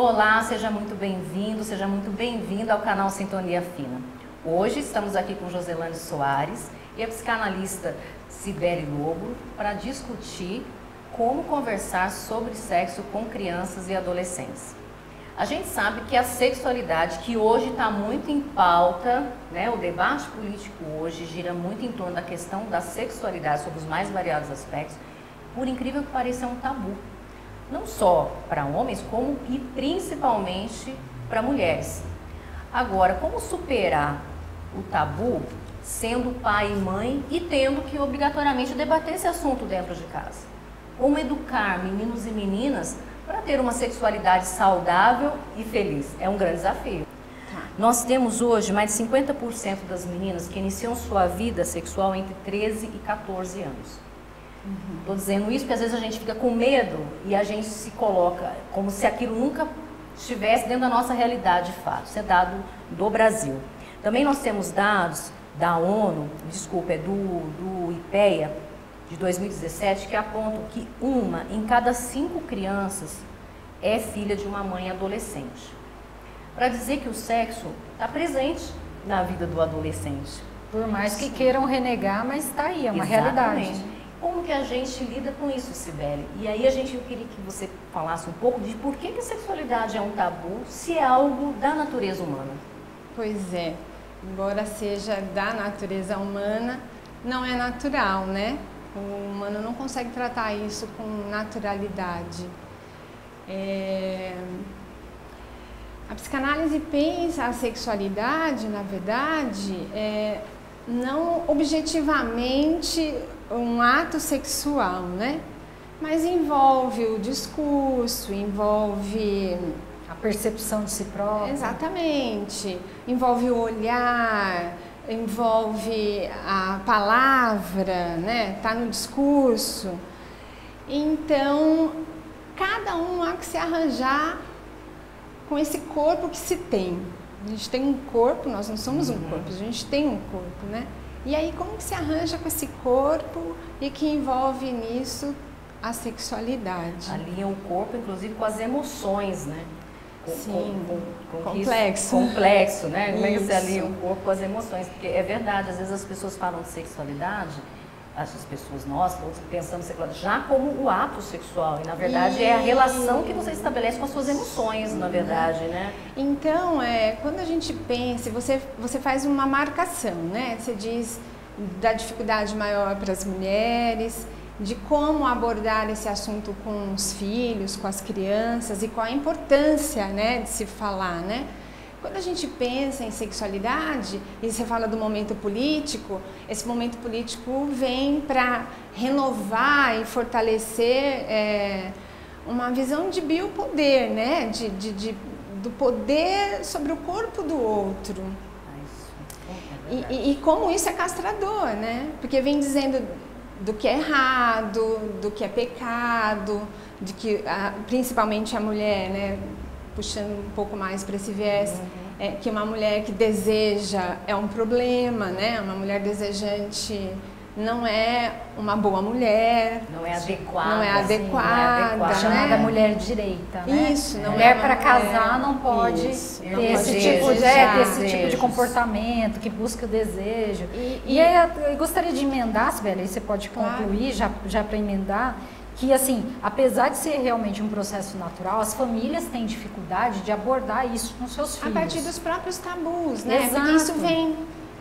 Olá, seja muito bem-vindo, seja muito bem-vinda ao canal Sintonia Fina. Hoje estamos aqui com Joselane Soares e a psicanalista Cibele Lobo para discutir como conversar sobre sexo com crianças e adolescentes. A gente sabe que a sexualidade, que hoje está muito em pauta, né? O debate político hoje gira muito em torno da questão da sexualidade sobre os mais variados aspectos, por incrível que pareça, é um tabu. Não só para homens, como e principalmente para mulheres. Agora, como superar o tabu sendo pai e mãe e tendo que obrigatoriamente debater esse assunto dentro de casa? Como educar meninos e meninas para ter uma sexualidade saudável e feliz? É um grande desafio. Nós temos hoje mais de 50% das meninas que iniciam sua vida sexual entre 13 e 14 anos. Estou dizendo isso porque às vezes a gente fica com medo e a gente se coloca como se aquilo nunca estivesse dentro da nossa realidade de fato. Isso é dado do Brasil. Também nós temos dados da ONU, do IPEA, de 2017, que apontam que 1 em cada 5 crianças é filha de uma mãe adolescente. Para dizer que o sexo está presente na vida do adolescente. Por mais que queiram renegar, mas está aí, é uma Exatamente. realidade. Como que a gente lida com isso, Cibele? E aí eu queria que você falasse um pouco de por que a sexualidade é um tabu, se é algo da natureza humana. Pois é, embora seja da natureza humana, não é natural, né? O humano não consegue tratar isso com naturalidade. A psicanálise pensa a sexualidade, na verdade, não objetivamente um ato sexual, né? Mas envolve o discurso, envolve a percepção de si próprio. Exatamente. Envolve o olhar, envolve a palavra, né? Tá no discurso. Então, cada um há que se arranjar com esse corpo que se tem. A gente tem um corpo, nós não somos um corpo, a gente tem um corpo, né? E aí, como que se arranja com esse corpo e que envolve nisso a sexualidade? Alinha o corpo, inclusive, com as emoções, né? Sim, complexo. Complexo, né? Como é que você alinha o corpo com as emoções? Porque é verdade, às vezes as pessoas falam de sexualidade, as pessoas, nós, todos pensamos em sexualidade já como o ato sexual. E, na verdade, é a relação que você estabelece com as suas emoções, na verdade, né? Então, quando a gente pensa, você faz uma marcação, né? Você diz da dificuldade maior para as mulheres, de como abordar esse assunto com os filhos, com as crianças e qual a importância, né, de se falar, né? Quando a gente pensa em sexualidade, e você fala do momento político, esse momento político vem para renovar e fortalecer uma visão de biopoder, né? Do poder sobre o corpo do outro. E como isso é castrador, né? Porque vem dizendo do que é errado, do que é pecado, de que principalmente a mulher, né? Puxando um pouco mais para esse viés, que uma mulher que deseja é um problema, né? Uma mulher desejante não é uma boa mulher. Não é adequada. Não é adequada, né? Chamada mulher direita, né? Isso, não mulher é para casar não pode ter esse tipo de comportamento, que busca o desejo. E aí eu gostaria de emendar, Sibeli, aí você pode concluir, já para emendar, que assim, apesar de ser realmente um processo natural, as famílias têm dificuldade de abordar isso com seus filhos. A partir dos próprios tabus, né? Exato. Porque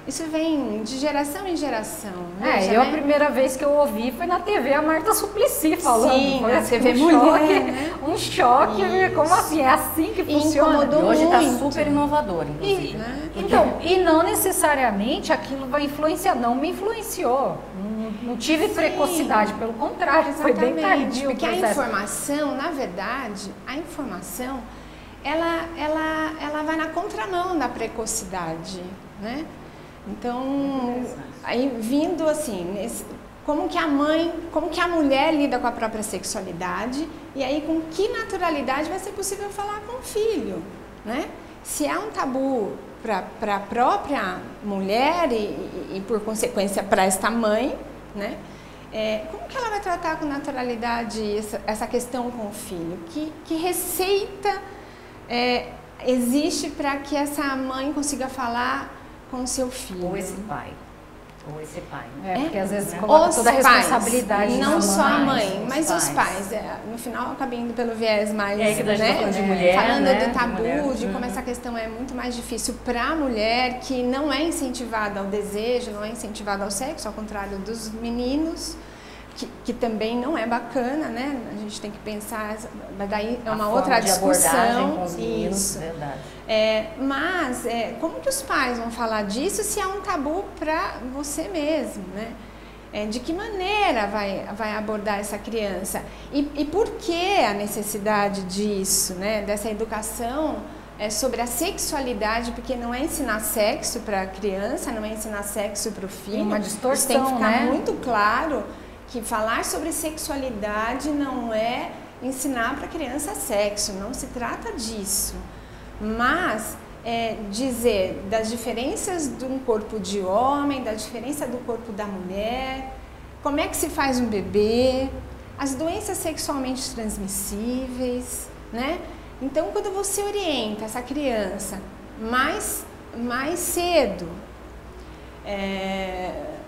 isso vem de geração em geração. Veja, a primeira vez que eu ouvi foi na TV a Marta Suplicy falando. Sim, foi na assim, TV Mulher, né? Um choque, como assim? É assim que funciona? E hoje está super inovador, inclusive. Então, e não necessariamente aquilo vai influenciar, não me influenciou. Não tive precocidade, pelo contrário, foi bem tardio. Porque a informação, na verdade, ela vai na contramão da precocidade, né? Então, aí vindo assim, como que a mulher lida com a própria sexualidade e aí com que naturalidade vai ser possível falar com o filho, né? Se há um tabu para a própria mulher e por consequência para esta mãe, né? Como que ela vai tratar com naturalidade essa questão com o filho? Que receita existe para que essa mãe consiga falar com o seu filho. Ou esse pai. Porque às vezes coloca toda a responsabilidade. Não só a mãe, mas os pais. No final eu acabei indo pelo viés mais, que a gente falando de mulher, falando né? do tabu, de como essa questão é muito mais difícil para a mulher, que não é incentivada ao desejo, não é incentivada ao sexo, ao contrário dos meninos, que também não é bacana, né? A gente tem que pensar, mas daí é uma outra discussão. Com os meninos, verdade. Mas como que os pais vão falar disso se é um tabu para você mesmo, né? De que maneira vai abordar essa criança? E por que a necessidade disso, né? Dessa educação sobre a sexualidade, porque não é ensinar sexo para a criança, não é ensinar sexo para o filho. Tem uma distorção, isso tem que ficar né? muito claro que falar sobre sexualidade não é ensinar para a criança sexo, não se trata disso. Mas dizer das diferenças de um corpo de homem, da diferença do corpo da mulher, como é que se faz um bebê, as doenças sexualmente transmissíveis, né? Então, quando você orienta essa criança mais cedo,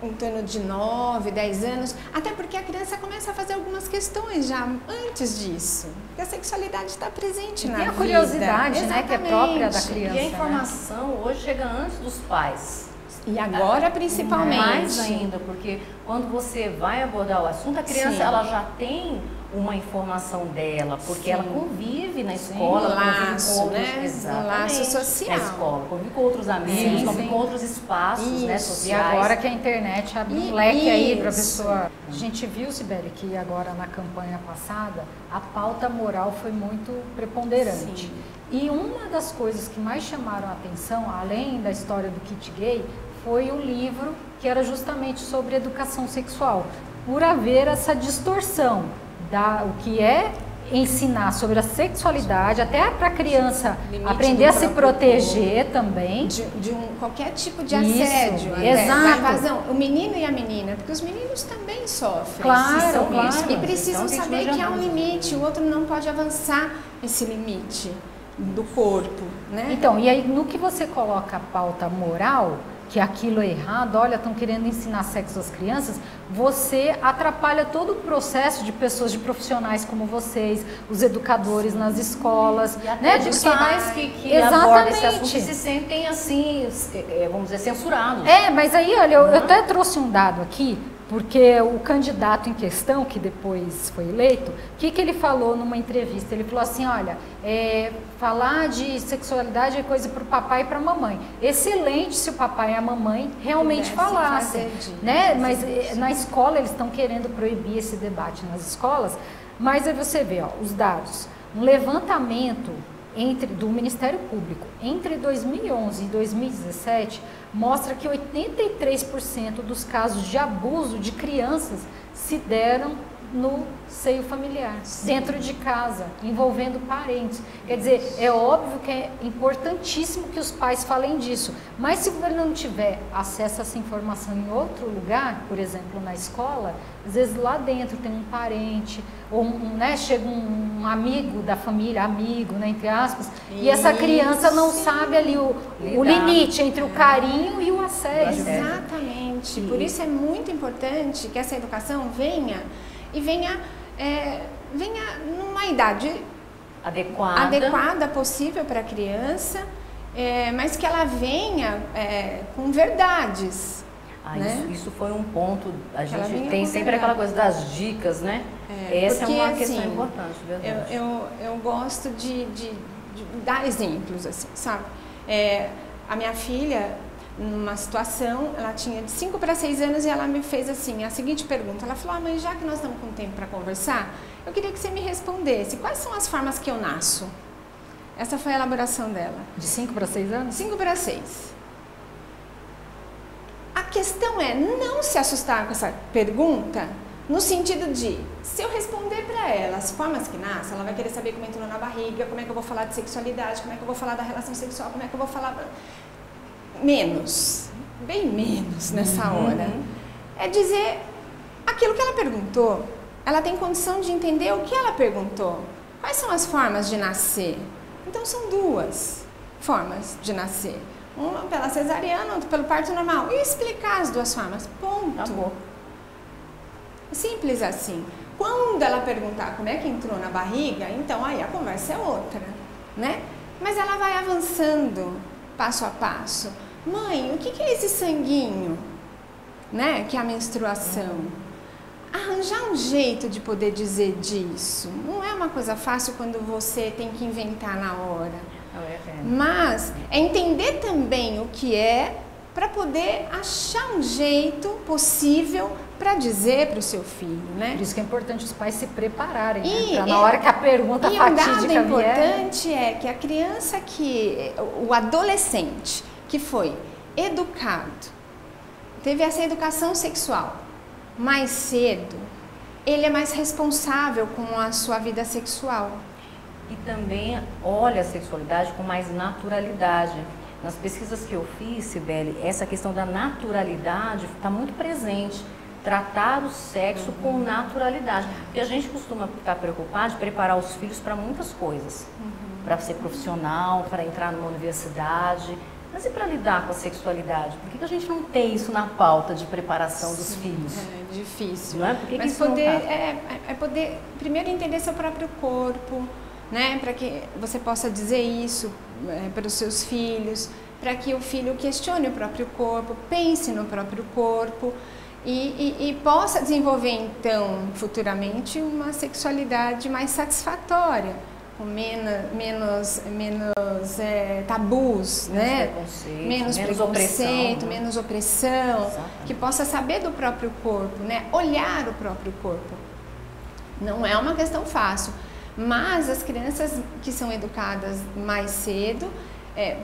em torno de 9, 10 anos, até porque a criança começa a fazer algumas questões já antes disso, porque a sexualidade está presente na vida. Tem a curiosidade, né, que é própria da criança. E a informação hoje chega antes dos pais. E agora, principalmente. Mais ainda, porque quando você vai abordar o assunto, a criança ela já tem uma informação dela, porque ela convive na escola, laço, convive com outros, né? Um laço social. Na escola, convive com outros amigos, convive com outros espaços, né, sociais. E agora que a internet abre um leque aí para a pessoa. A gente viu, Sibeli, que agora na campanha passada, a pauta moral foi muito preponderante. Sim. E uma das coisas que mais chamaram a atenção, além da história do kit gay, foi um livro que era justamente sobre educação sexual, por haver essa distorção o que é ensinar sobre a sexualidade, até para a criança aprender a se proteger também. De qualquer tipo de assédio. Exato. O menino e a menina, porque os meninos também sofrem. Claro. E precisam saber que há um limite, o outro não pode avançar esse limite do corpo, né? Então, e aí no que você coloca a pauta moral, que aquilo é errado, olha, estão querendo ensinar sexo às crianças, você atrapalha todo o processo de pessoas, de profissionais como vocês, os educadores nas escolas, e até né? De pais que abordam esse assunto e se sentem assim, vamos dizer, censurados. Mas aí, olha, eu até trouxe um dado aqui, porque o candidato em questão, que depois foi eleito, o que ele falou numa entrevista? Ele falou assim, olha, falar de sexualidade é coisa para o papai e para a mamãe. Excelente se o papai e a mamãe realmente falassem, né? Mas na escola eles estão querendo proibir esse debate nas escolas, mas aí você vê, ó, os dados. Um levantamento do Ministério Público entre 2011 e 2017 mostra que 83% dos casos de abuso de crianças se deram no seio familiar, dentro de casa, envolvendo parentes. Quer dizer, é óbvio que é importantíssimo que os pais falem disso, mas se ele não tiver acesso a essa informação em outro lugar, por exemplo, na escola, às vezes lá dentro tem um parente, ou chega um amigo da família, né, entre aspas, e essa criança não sabe ali o limite entre o carinho e o assédio. Exatamente. Por isso é muito importante que essa educação venha numa idade adequada possível para a criança, mas que ela venha com verdades. Né? Isso foi um ponto, a gente tem sempre aquela coisa das dicas, né? Essa porque, é uma questão importante, verdade. Eu gosto de dar exemplos, assim, sabe? A minha filha, numa situação, ela tinha de 5 para 6 anos e ela me fez assim, a seguinte pergunta. Ela falou, mãe, já que nós estamos com tempo para conversar, eu queria que você me respondesse, quais são as formas que eu nasço? Essa foi a elaboração dela. De 5 para 6 anos? 5 para 6. A questão é não se assustar com essa pergunta, no sentido de, se eu responder para ela as formas que nascem, ela vai querer saber como entrou na barriga, como é que eu vou falar de sexualidade, como é que eu vou falar da relação sexual, como é que eu vou falar... Menos, bem menos nessa hora. É dizer aquilo que ela perguntou. Ela tem condição de entender o que ela perguntou. Quais são as formas de nascer? Então são duas formas de nascer. Uma pela cesariana, outra pelo parto normal. E explicar as duas formas. Ponto. Acabou. Simples assim. Quando ela perguntar como é que entrou na barriga, então aí a conversa é outra, né? Mas ela vai avançando passo a passo. Mãe, o que é esse sanguinho, né? Que é a menstruação. Arranjar um jeito de poder dizer disso. Não é uma coisa fácil quando você tem que inventar na hora. Mas é entender também o que é para poder achar um jeito possível para dizer para o seu filho, né? Por isso que é importante os pais se prepararem, né? Pra na hora que a pergunta fatídica vier... E um dado importante é que a criança o adolescente que foi educado, teve essa educação sexual mais cedo, ele é mais responsável com a sua vida sexual. E também olha a sexualidade com mais naturalidade. Nas pesquisas que eu fiz, Cibele, essa questão da naturalidade está muito presente. Tratar o sexo com naturalidade. Porque a gente costuma ficar preocupado de preparar os filhos para muitas coisas. Para ser profissional, para entrar numa universidade. Mas e para lidar com a sexualidade? Por que a gente não tem isso na pauta de preparação dos filhos? É difícil. Não é? Por que Mas isso poder, não tá? é poder primeiro entender seu próprio corpo, né? Para que você possa dizer isso para os seus filhos, para que o filho questione o próprio corpo, pense no próprio corpo e possa desenvolver então futuramente uma sexualidade mais satisfatória, com menos tabus, né? Menos preconceito, menos opressão, que possa saber do próprio corpo, né? Olhar o próprio corpo. Não é uma questão fácil. Mas as crianças que são educadas mais cedo,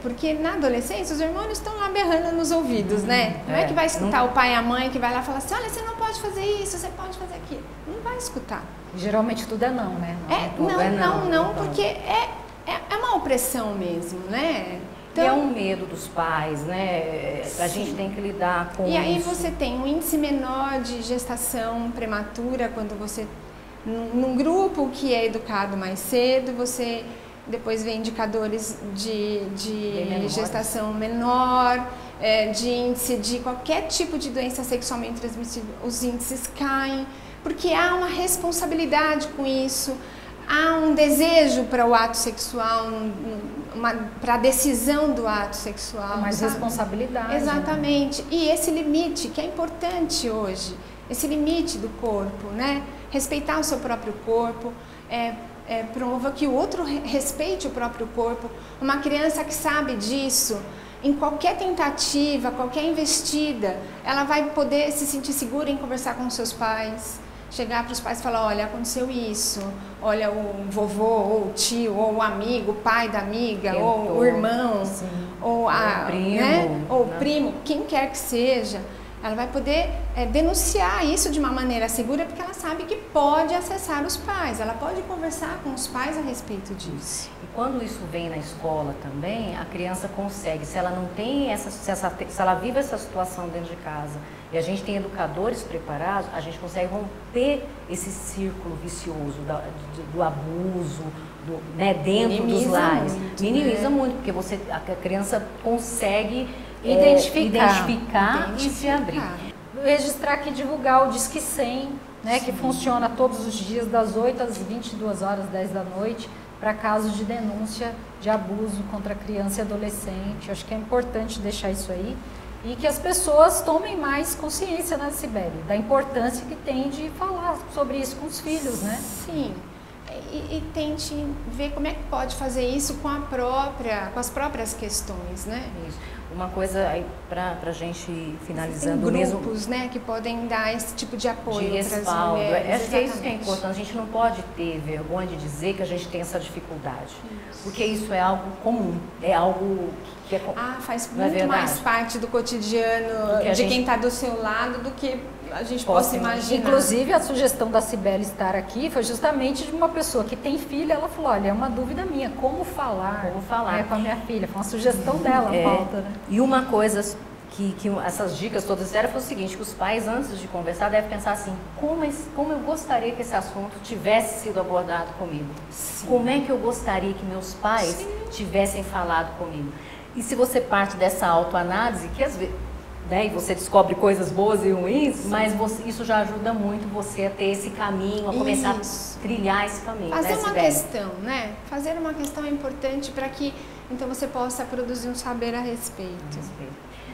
porque na adolescência os hormônios estão lá berrando nos ouvidos, né? Não é que vai escutar o pai e a mãe que vai lá e falar assim, olha, você não pode fazer isso, você pode fazer aquilo. Não vai escutar. Geralmente tudo é não, né? Não, porque é uma opressão mesmo, né? Então, e é um medo dos pais, né? A gente tem que lidar com isso. E aí você tem um índice menor de gestação prematura quando você... Num grupo que é educado mais cedo, você depois vê indicadores de gestação menor, de índice de qualquer tipo de doença sexualmente transmissível, os índices caem, porque há uma responsabilidade com isso, há um desejo para o ato sexual, para a decisão do ato sexual. Mais responsabilidade. Exatamente. Né? E esse limite que é importante hoje, esse limite do corpo, né? Respeitar o seu próprio corpo, promova que o outro respeite o próprio corpo. Uma criança que sabe disso, em qualquer tentativa, qualquer investida, ela vai poder se sentir segura em conversar com os seus pais, chegar para os pais e falar, olha, aconteceu isso, olha, o vovô, ou o tio, ou o amigo, o pai da amiga, ou o irmão, ou o primo, né? Ou o primo, quem quer que seja. Ela vai poder denunciar isso de uma maneira segura, porque ela sabe que pode acessar os pais, ela pode conversar com os pais a respeito disso. E quando isso vem na escola também, a criança consegue, se ela não tem se ela vive essa situação dentro de casa e a gente tem educadores preparados, a gente consegue romper esse círculo vicioso do abuso, né, dentro dos lares. Minimiza muito, porque a criança consegue identificar e se abrir. Registrar aqui, divulgar o Disque 100, né, que funciona todos os dias das 8 às 22 horas, 10 da noite, para casos de denúncia de abuso contra criança e adolescente. Eu acho que é importante deixar isso aí e que as pessoas tomem mais consciência, né, Cibele, da importância que tem de falar sobre isso com os filhos, né? Sim. E tente ver como é que pode fazer isso com as próprias questões, né? Isso. Uma coisa aí para a gente finalizando tem mesmo, grupos, né, que podem dar esse tipo de apoio de para as respaldo. mulheres. Acho que é isso que é importante. A gente não pode ter vergonha de dizer que a gente tem essa dificuldade, porque isso é algo comum, é algo que faz muito mais parte do cotidiano de quem está do seu lado do que a gente possa imaginar. Inclusive, a sugestão da Cibele estar aqui foi justamente de uma pessoa que tem filha. Ela falou, olha, é uma dúvida minha, como falar com a minha filha. Foi uma sugestão dela, a pauta, né? E uma coisa que essas dicas todas deram foi o seguinte, que os pais, antes de conversar, devem pensar assim, como eu gostaria que esse assunto tivesse sido abordado comigo? Sim. Como é que eu gostaria que meus pais tivessem falado comigo? E se você parte dessa autoanálise, que às vezes, né, e você descobre coisas boas e ruins, mas isso já ajuda muito você a ter esse caminho, a começar a trilhar esse caminho. Fazer uma questão, né? Fazer uma questão é importante para que então você possa produzir um saber a respeito.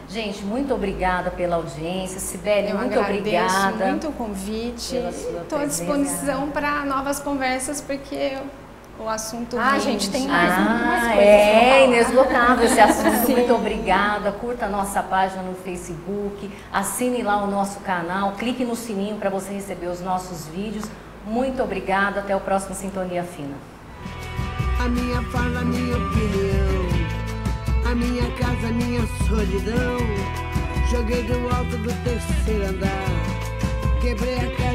Gente, muito obrigada pela audiência. Sibeli, muito obrigada. Muito o convite. Estou à disposição para novas conversas, porque o assunto... gente, tem mais coisas. Inesgotável esse assunto. Muito obrigada. Curta a nossa página no Facebook, assine lá o nosso canal, clique no sininho para você receber os nossos vídeos. Muito obrigada. Até o próximo Sintonia Fina. A minha fala, a minha opinião. A minha casa, a minha solidão. Joguei do alto do terceiro andar. Quebrei a cara.